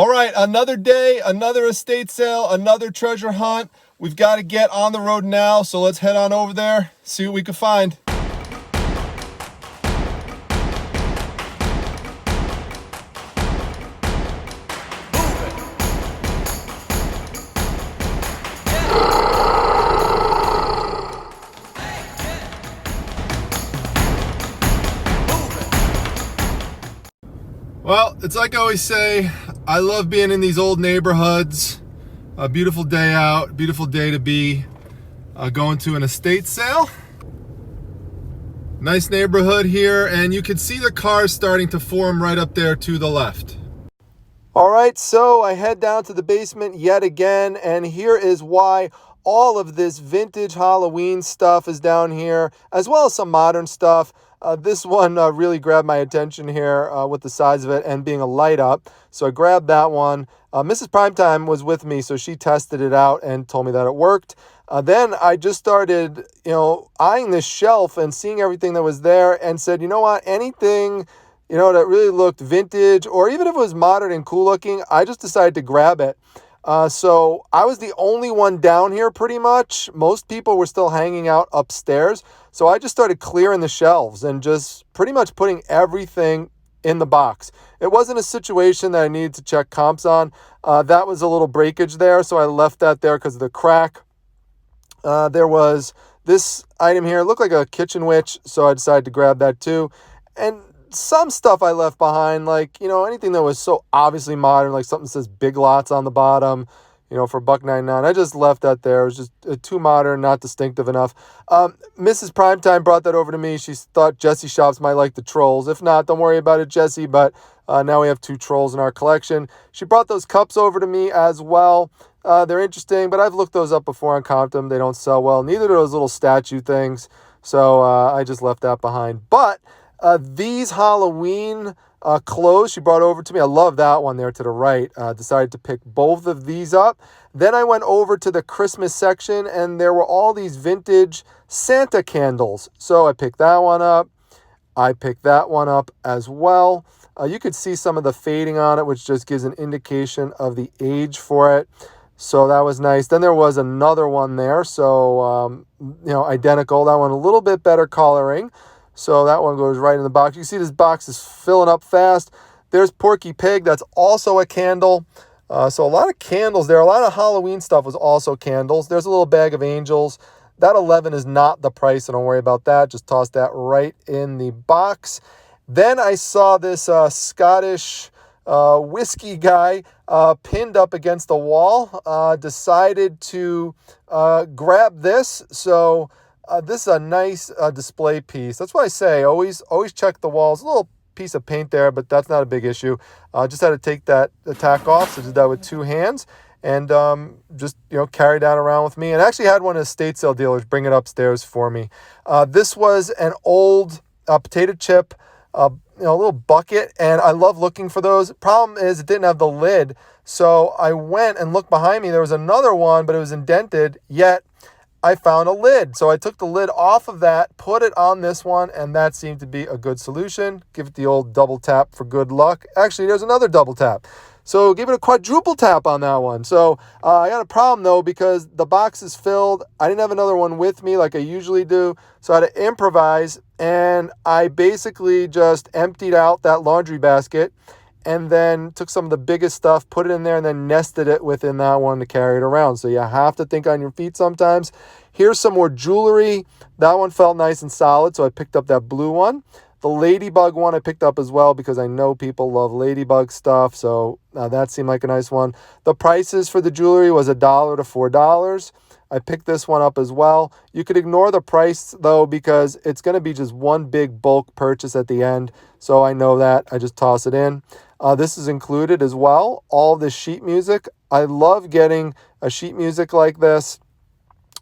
All right, another day, another estate sale, another treasure hunt. We've got to get on the road now, so let's head on over there, see what we can find. Well, it's like I always say, I love being in these old neighborhoods. A beautiful day out, beautiful day to be going to an estate sale. Nice neighborhood here, and you can see the cars starting to form right up there to the left. All right, so I head down to the basement yet again, and here is why all of this vintage Halloween stuff is down here, as well as some modern stuff. This one really grabbed my attention here with the size of it and being a light up. So I grabbed that one. Mrs. Primetime was with me, so she tested it out and told me that it worked. Then I just started, eyeing this shelf and seeing everything that was there and said, you know what, anything, that really looked vintage or even if it was modern and cool looking, I just decided to grab it. So I was the only one down here pretty much. Most people were still hanging out upstairs. So I just started clearing the shelves and just pretty much putting everything in the box. It wasn't a situation that I needed to check comps on. That was a little breakage there, so I left that there because of the crack. There was this item here. It looked like a kitchen witch, so I decided to grab that too. And some stuff I left behind, like, anything that was so obviously modern, like something that says Big Lots on the bottom, for $1.99. I just left that there. It was just too modern, not distinctive enough. Mrs. Primetime brought that over to me. She thought Jesse Shops might like the trolls. If not, don't worry about it, Jesse, but now we have 2 trolls in our collection. She brought those cups over to me as well. They're interesting, but I've looked those up before and comped them. They don't sell well. Neither do those little statue things, so I just left that behind. But these Halloween clothes she brought over to me. I love that one there to the right. Decided to pick both of these up. Then I went over to the Christmas section, and there were all these vintage Santa candles. So I picked that one up. I picked that one up as well. You could see some of the fading on it, which just gives an indication of the age for it. So that was nice. Then there was another one there. So, identical. That one a little bit better coloring. So that one goes right in the box. You see this box is filling up fast. There's Porky Pig. That's also a candle. So a lot of candles there. A lot of Halloween stuff was also candles. There's a little bag of angels. That 11 is not the price, so don't worry about that. Just toss that right in the box. Then I saw this Scottish whiskey guy pinned up against the wall. Decided to grab this. So this is a nice display piece. That's why I say always check the walls. A little piece of paint there, but that's not a big issue. Just had to take the tack off. So I did that with 2 hands and just carry that around with me. And I actually had one of the estate sale dealers bring it upstairs for me. This was an old potato chip, a little bucket, and I love looking for those. Problem is it didn't have the lid, so I went and looked behind me. There was another one, but it was indented. Yet I found a lid. So I took the lid off of that, put it on this one, and that seemed to be a good solution. Give it the old double tap for good luck. Actually, there's another double tap. So give it a quadruple tap on that one. So I got a problem, though, because the box is filled. I didn't have another one with me like I usually do. So I had to improvise, and I basically just emptied out that laundry basket and then took some of the biggest stuff, put it in there, and then nested it within that one to carry it around. So you have to think on your feet sometimes. Here's some more jewelry. That one felt nice and solid, so I picked up that blue one. The ladybug one I picked up as well because I know people love ladybug stuff, so that seemed like a nice one. The prices for the jewelry was $1 to $4. I picked this one up as well. You could ignore the price, though, because it's going to be just one big bulk purchase at the end, so I know that. I just toss it in. This is included as well, all this sheet music. I love getting a sheet music like this.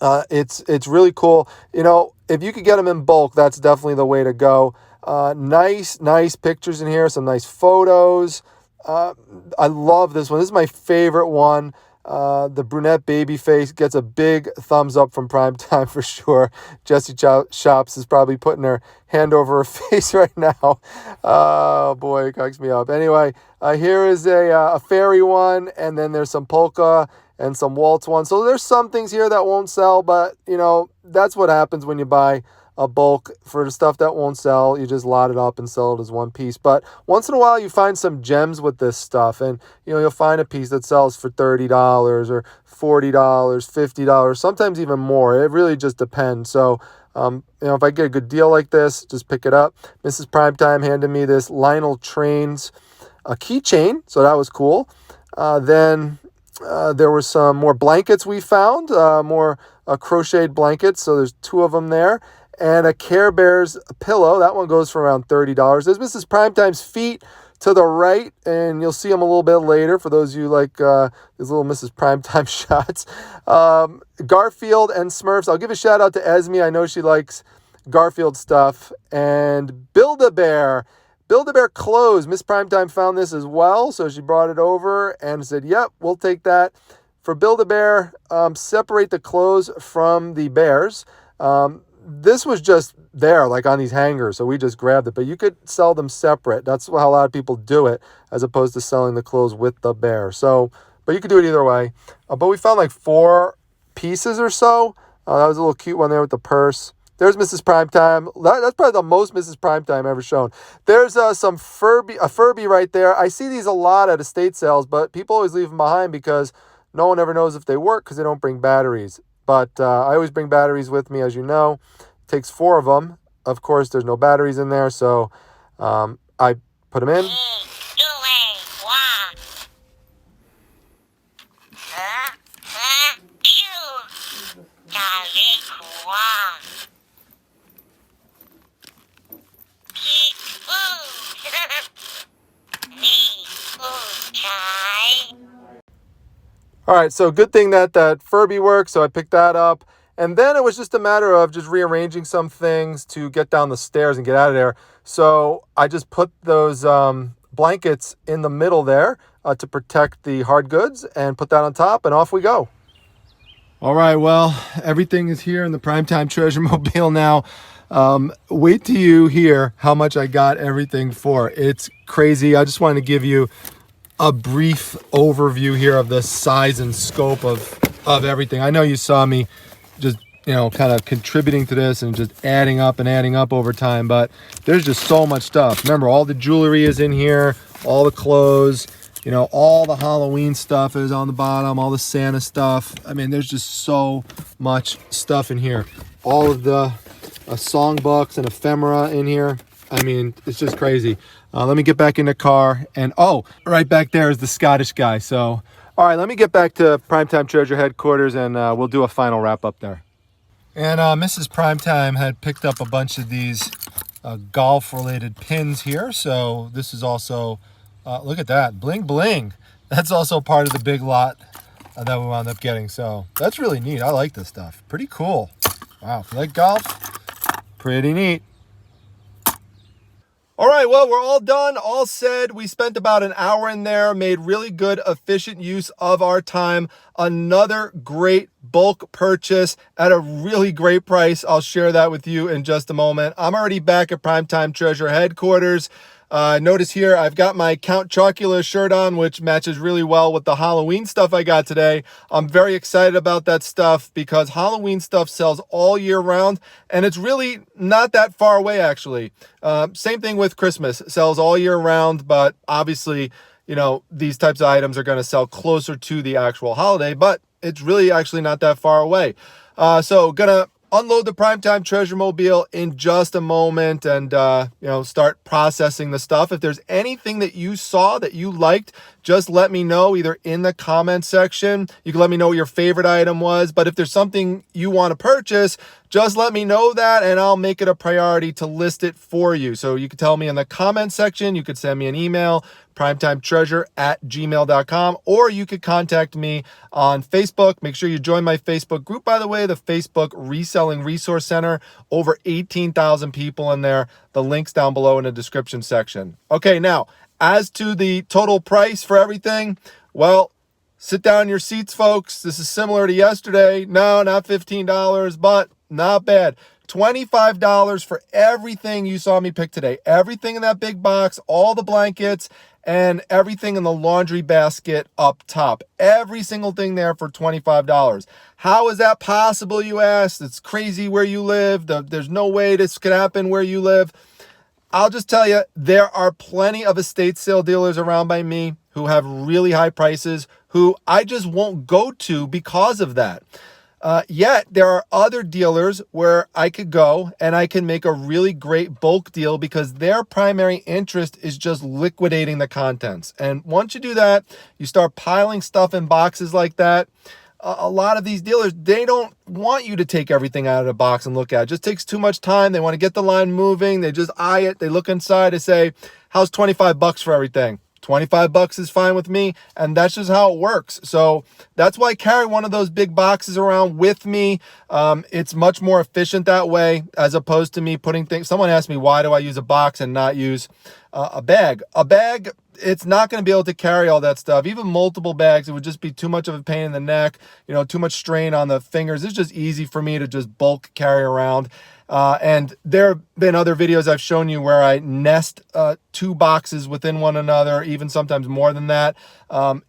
It's really cool. If you could get them in bulk, that's definitely the way to go. Nice pictures in here, some nice photos. I love this one. This is my favorite one. The brunette baby face gets a big thumbs up from Primetime for sure. Jessie Shops is probably putting her hand over her face right now. Oh boy, it cracks me up. Anyway, here is a fairy one, and then there's some polka and some waltz ones. So there's some things here that won't sell, but you know, that's what happens when you buy a bulk for the stuff that won't sell. You just lot it up and sell it as one piece. But once in a while you find some gems with this stuff, and you know, you'll find a piece that sells for $30 or $40, $50, sometimes even more. It really just depends. So you know, if I get a good deal like this, just pick it up. Mrs. Primetime handed me this Lionel Trains a keychain, so that was cool. Then there were some more blankets we found, more crocheted blankets. So there's 2 of them there. And a Care Bears pillow. That one goes for around $30. There's Mrs. Primetime's feet to the right, and you'll see them a little bit later for those of you like these little Mrs. Primetime shots. Garfield and Smurfs. I'll give a shout out to Esme. I know she likes Garfield stuff. And Build-A-Bear. Build-A-Bear clothes. Miss Primetime found this as well, so she brought it over and said, yep, we'll take that. For Build-A-Bear, separate the clothes from the bears. This was just there, like on these hangers, so we just grabbed it. But you could sell them separate. That's how a lot of people do it, as opposed to selling the clothes with the bear. So, but you could do it either way. But we found like 4 pieces or so. That was a little cute one there with the purse. There's Mrs. Primetime. That's probably the most Mrs. Primetime ever shown. There's some Furby right there. I see these a lot at estate sales, but people always leave them behind because no one ever knows if they work because they don't bring batteries. But I always bring batteries with me, as you know. It takes 4 of them. Of course, there's no batteries in there, so I put them in. All right, so good thing that Furby works, so I picked that up. And then it was just a matter of just rearranging some things to get down the stairs and get out of there. So I just put those blankets in the middle there to protect the hard goods and put that on top, and off we go. All right, well, everything is here in the Primetime Treasure Mobile now. Wait till you hear how much I got everything for. It's crazy. I just wanted to give you a brief overview here of the size and scope of everything. I know you saw me just, you know, kind of contributing to this and just adding up over time, but there's just so much stuff. Remember, all the jewelry is in here, all the clothes, you know, all the Halloween stuff is on the bottom, all the Santa stuff. I mean, there's just so much stuff in here. All of the songbooks and ephemera in here. I mean, it's just crazy. Let me get back in the car, and oh, right back there is the Scottish guy. So, all right, let me get back to Primetime Treasure headquarters, and we'll do a final wrap up there. And Mrs. Primetime had picked up a bunch of these golf-related pins here. So this is also, look at that, bling bling. That's also part of the big lot that we wound up getting. So that's really neat. I like this stuff. Pretty cool. Wow, if you like golf, pretty neat. All right, well, we're all done, all said. We spent about an hour in there, made really good, efficient use of our time. Another great bulk purchase at a really great price. I'll share that with you in just a moment. I'm already back at Primetime Treasure headquarters. Notice here, I've got my Count Chocula shirt on, which matches really well with the Halloween stuff I got today. I'm very excited about that stuff because Halloween stuff sells all year round, and it's really not that far away, actually. Same thing with Christmas. It sells all year round, but obviously, you know, these types of items are going to sell closer to the actual holiday, but it's really actually not that far away. So gonna unload the Primetime Treasure Mobile in just a moment and, you know, start processing the stuff. If there's anything that you saw that you liked, just let me know either in the comment section. You can let me know what your favorite item was. But if there's something you want to purchase, just let me know that and I'll make it a priority to list it for you. So you can tell me in the comment section. You could send me an email, primetimetreasure@gmail.com, or you could contact me on Facebook. Make sure you join my Facebook group, by the way, the Facebook Reselling Resource Center. Over 18,000 people in there. The link's down below in the description section. Okay, now, as to the total price for everything, well, Sit down in your seats, folks. This is similar to yesterday. No, not $15, but not bad. $25 for everything you saw me pick today. Everything in that big box, all the blankets, and everything in the laundry basket up top. Every single thing there for $25. How is that possible, you ask? It's crazy where you live. There's no way this could happen where you live. I'll just tell you, there are plenty of estate sale dealers around by me who have really high prices, who I just won't go to because of that. Yet there are other dealers where I could go and I can make a really great bulk deal because their primary interest is just liquidating the contents. And once you do that, you start piling stuff in boxes like that. A lot of these dealers, they don't want you to take everything out of the box and look at it. It just takes too much time. They want to get the line moving. They just eye it. They look inside. They say, how's 25 bucks for everything? 25 bucks is fine with me, and that's just how it works. So that's why I carry one of those big boxes around with me. It's much more efficient that way as opposed to me putting things. Someone asked me, why do I use a box and not use a bag? A bag, it's not going to be able to carry all that stuff. Even multiple bags, it would just be too much of a pain in the neck, too much strain on the fingers. It's just easy for me to just bulk carry around. And there have been other videos I've shown you where I nest 2 boxes within one another, even sometimes more than that,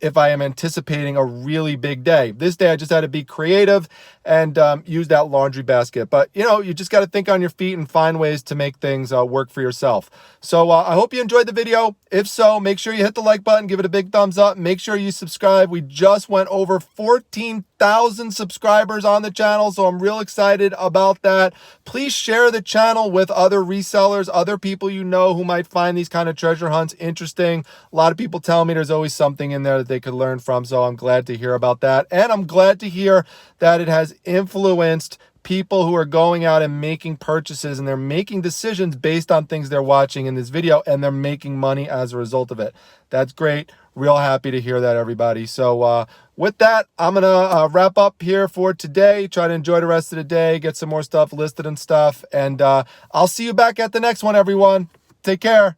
if I am anticipating a really big day. This day I just had to be creative and use that laundry basket. But, you just got to think on your feet and find ways to make things work for yourself. So I hope you enjoyed the video. If so, make sure you hit the like button, give it a big thumbs up. Make sure you subscribe. We just went over 14,000 subscribers on the channel, so I'm real excited about that. Please share the channel with other resellers, other people who might find these kind of treasure hunts interesting. A lot of people tell me there's always something in there that they could learn from, so I'm glad to hear about that. And I'm glad to hear that it has influenced people who are going out and making purchases, and they're making decisions based on things they're watching in this video, and they're making money as a result of it. That's great. Real happy to hear that, everybody. So with that, I'm gonna wrap up here for today. Try to enjoy the rest of the day, get some more stuff listed and stuff, and I'll see you back at the next one, everyone. Take care.